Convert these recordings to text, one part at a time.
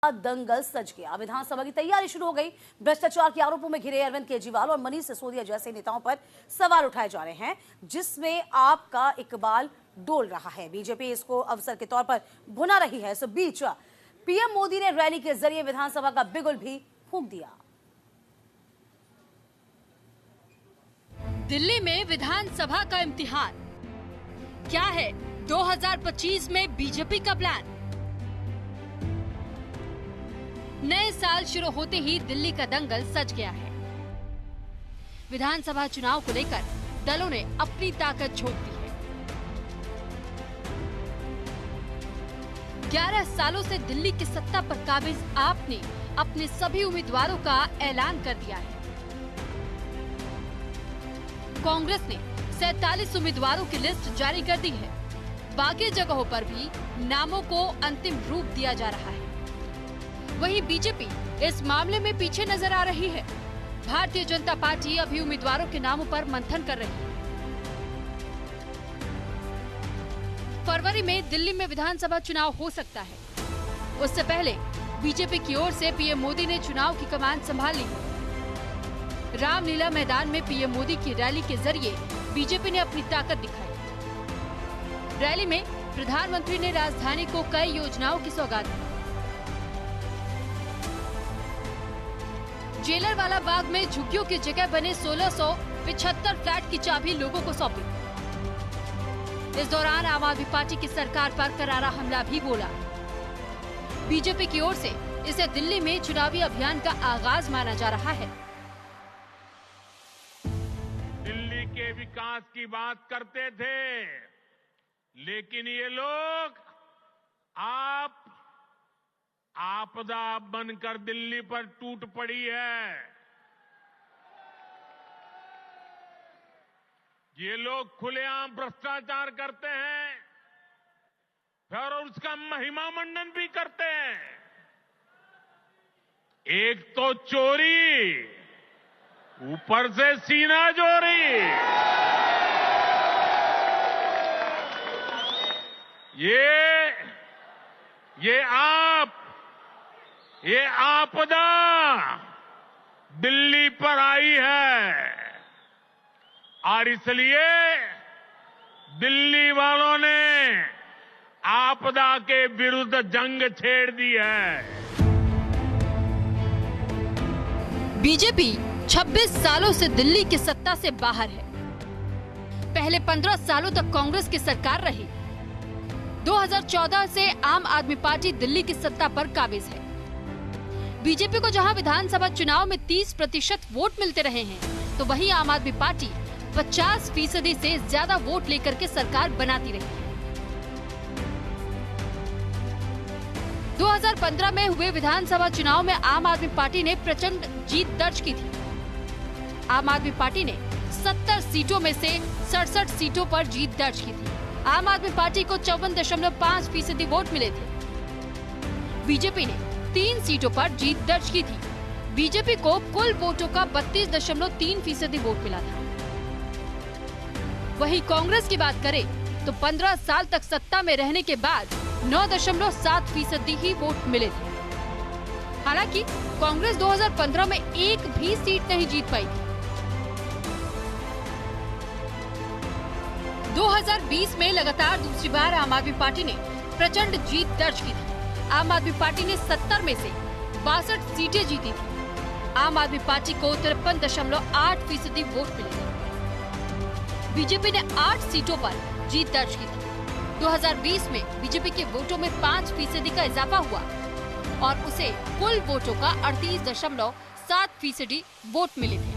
दंगल सज गया। विधानसभा की तैयारी शुरू हो गई। भ्रष्टाचार के आरोपों में घिरे अरविंद केजरीवाल और मनीष सिसोदिया जैसे नेताओं पर सवाल उठाए जा रहे हैं, जिसमें आपका इकबाल डोल रहा है। बीजेपी इसको अवसर के तौर पर भुना रही है। इस बीच पीएम मोदी ने रैली के जरिए विधानसभा का बिगुल भी फूंक दिया। दिल्ली में विधानसभा का इम्तिहान क्या है? 2025 में बीजेपी का प्लान। नए साल शुरू होते ही दिल्ली का दंगल सज गया है। विधानसभा चुनाव को लेकर दलों ने अपनी ताकत झोंक दी है। 11 सालों से दिल्ली की सत्ता पर काबिज आप ने अपने सभी उम्मीदवारों का ऐलान कर दिया है। कांग्रेस ने 47 उम्मीदवारों की लिस्ट जारी कर दी है। बाकी जगहों पर भी नामों को अंतिम रूप दिया जा रहा है। वहीं बीजेपी इस मामले में पीछे नजर आ रही है। भारतीय जनता पार्टी अभी उम्मीदवारों के नामों पर मंथन कर रही है। फरवरी में दिल्ली में विधानसभा चुनाव हो सकता है। उससे पहले बीजेपी की ओर से पीएम मोदी ने चुनाव की कमान संभाल ली है। रामलीला मैदान में पीएम मोदी की रैली के जरिए बीजेपी ने अपनी ताकत दिखाई। रैली में प्रधानमंत्री ने राजधानी को कई योजनाओं की सौगात दी। जेलरवाला बाग में झुग्गियों की जगह बने 1675 फ्लैट की चाबी लोगों को सौंपी। इस दौरान आम आदमी पार्टी की सरकार पर करारा हमला भी बोला। बीजेपी की ओर से इसे दिल्ली में चुनावी अभियान का आगाज माना जा रहा है। दिल्ली के विकास की बात करते थे, लेकिन ये लोग आपदा बनकर दिल्ली पर टूट पड़ी है। ये लोग खुलेआम भ्रष्टाचार करते हैं और उसका महिमा मंडन भी करते हैं। एक तो चोरी, ऊपर से सीना चोरी। ये आपदा दिल्ली पर आई है और इसलिए दिल्ली वालों ने आपदा के विरुद्ध जंग छेड़ दी है। बीजेपी 26 सालों से दिल्ली की सत्ता से बाहर है। पहले 15 सालों तक कांग्रेस की सरकार रही। 2014 से आम आदमी पार्टी दिल्ली की सत्ता पर काबिज है। बीजेपी को जहां विधानसभा चुनाव में 30% वोट मिलते रहे हैं, तो वहीं आम आदमी पार्टी 50% से ज्यादा वोट लेकर के सरकार बनाती रही है। 2015 में हुए विधानसभा चुनाव में आम आदमी पार्टी ने प्रचंड जीत दर्ज की थी। आम आदमी पार्टी ने 70 सीटों में से 67 सीटों पर जीत दर्ज की थी। आम आदमी पार्टी को 54.5% वोट मिले थे। बीजेपी ने 3 सीटों पर जीत दर्ज की थी। बीजेपी को कुल वोटों का 32.3% वोट मिला था। वहीं कांग्रेस की बात करें तो 15 साल तक सत्ता में रहने के बाद 9.7% ही वोट मिले थे। हालांकि कांग्रेस 2015 में एक भी सीट नहीं जीत पाई थी। 2020 में लगातार दूसरी बार आम आदमी पार्टी ने प्रचंड जीत दर्ज की थी। आम आदमी पार्टी ने 70 में से 62 सीटें जीती थी। आम आदमी पार्टी को 53.8% वोट मिले थे। बीजेपी ने 8 सीटों पर जीत दर्ज की थी। 2020 में बीजेपी के वोटों में 5% का इजाफा हुआ और उसे कुल वोटों का 38.7% वोट मिले थे।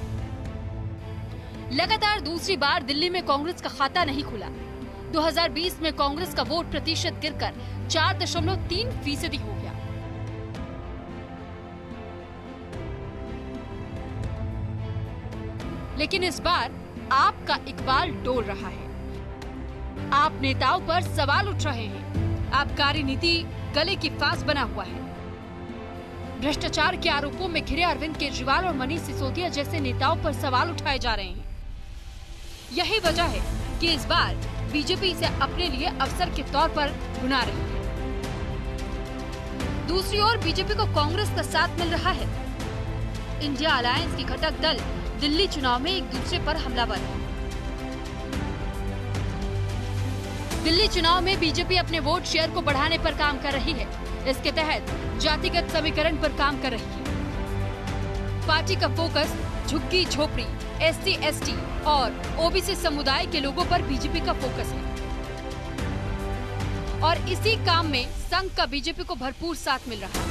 लगातार दूसरी बार दिल्ली में कांग्रेस का खाता नहीं खुला। 2020 में कांग्रेस का वोट प्रतिशत गिरकर 4.3% हो गया। लेकिन इस बार आपका इकबाल डोल रहा है। आप नेताओं पर सवाल उठ रहे हैं। आबकारी नीति गले की फांस बना हुआ है। भ्रष्टाचार के आरोपों में घिरे अरविंद केजरीवाल और मनीष सिसोदिया जैसे नेताओं पर सवाल उठाए जा रहे हैं। यही वजह है कि इस बार बीजेपी इसे अपने लिए अवसर के तौर पर भुना रही है। दूसरी ओर बीजेपी को कांग्रेस का साथ मिल रहा है। इंडिया अलायंस के घटक दल दिल्ली चुनाव में एक दूसरे पर हमलावर है। दिल्ली चुनाव में बीजेपी अपने वोट शेयर को बढ़ाने पर काम कर रही है। इसके तहत जातिगत समीकरण पर काम कर रही है। पार्टी का फोकस झुग्गी झोपड़ी, SC, ST और OBC समुदाय के लोगों पर बीजेपी का फोकस है और इसी काम में संघ का बीजेपी को भरपूर साथ मिल रहा है।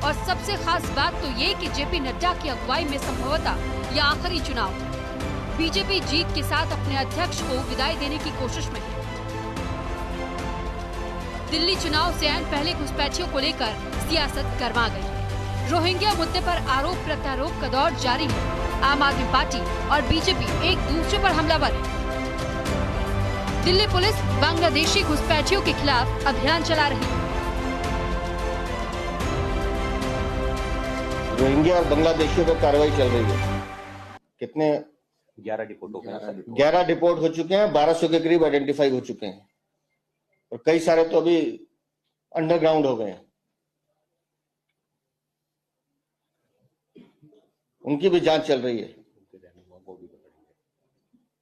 और सबसे खास बात तो ये कि JP नड्डा की अगुवाई में संभवतः यह आखिरी चुनाव बीजेपी जीत के साथ अपने अध्यक्ष को विदाई देने की कोशिश में है। दिल्ली चुनाव से आने पहले घुसपैठियों को लेकर सियासत गर्मा गई है। रोहिंग्या मुद्दे पर आरोप प्रत्यारोप का दौर जारी है। आम आदमी पार्टी और बीजेपी एक दूसरे पर हमलावर है। दिल्ली पुलिस बांग्लादेशी घुसपैठियों के खिलाफ अभियान चला रही है। रोहिंग्या और बांग्लादेशियों पर कार्रवाई चल रही है। कितने 11 डिपोर्ट हो गए। 11 डिपोर्ट हो चुके हैं, 1200 के करीब आइडेंटिफाई हो चुके हैं और कई सारे तो अभी अंडरग्राउंड हो गए हैं। उनकी भी जांच चल रही है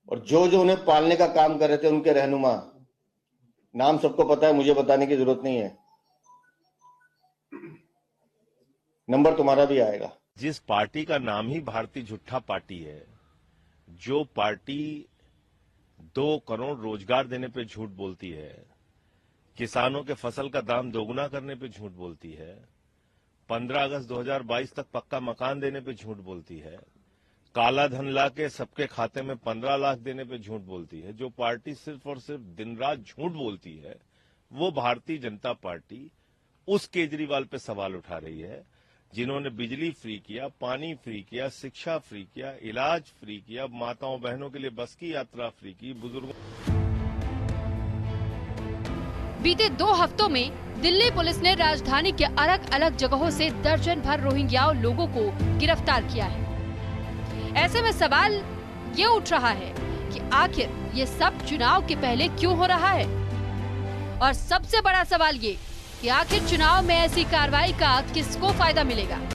और जो उन्हें पालने का काम कर रहे थे उनके रहनुमा नाम सबको पता है, मुझे बताने की जरूरत नहीं है। नंबर तुम्हारा भी आएगा। जिस पार्टी का नाम ही भारतीय झूठा पार्टी है, जो पार्टी 2 करोड़ रोजगार देने पे झूठ बोलती है, किसानों के फसल का दाम दोगुना करने पे झूठ बोलती है, 15 अगस्त 2022 तक पक्का मकान देने पे झूठ बोलती है, काला धन ला के सबके खाते में 15 लाख देने पे झूठ बोलती है, जो पार्टी सिर्फ और सिर्फ दिन रात झूठ बोलती है, वो भारतीय जनता पार्टी उस केजरीवाल पे सवाल उठा रही है जिन्होंने बिजली फ्री किया, पानी फ्री किया, शिक्षा फ्री किया, इलाज फ्री किया, माताओं बहनों के लिए बस की यात्रा फ्री की, बुजुर्गों। बीते 2 हफ्तों में दिल्ली पुलिस ने राजधानी के अलग अलग जगहों से दर्जन भर रोहिंग्या लोगों को गिरफ्तार किया है। ऐसे में सवाल ये उठ रहा है कि आखिर ये सब चुनाव के पहले क्यों हो रहा है? और सबसे बड़ा सवाल ये कि आखिर चुनाव में ऐसी कार्रवाई का किसको फायदा मिलेगा?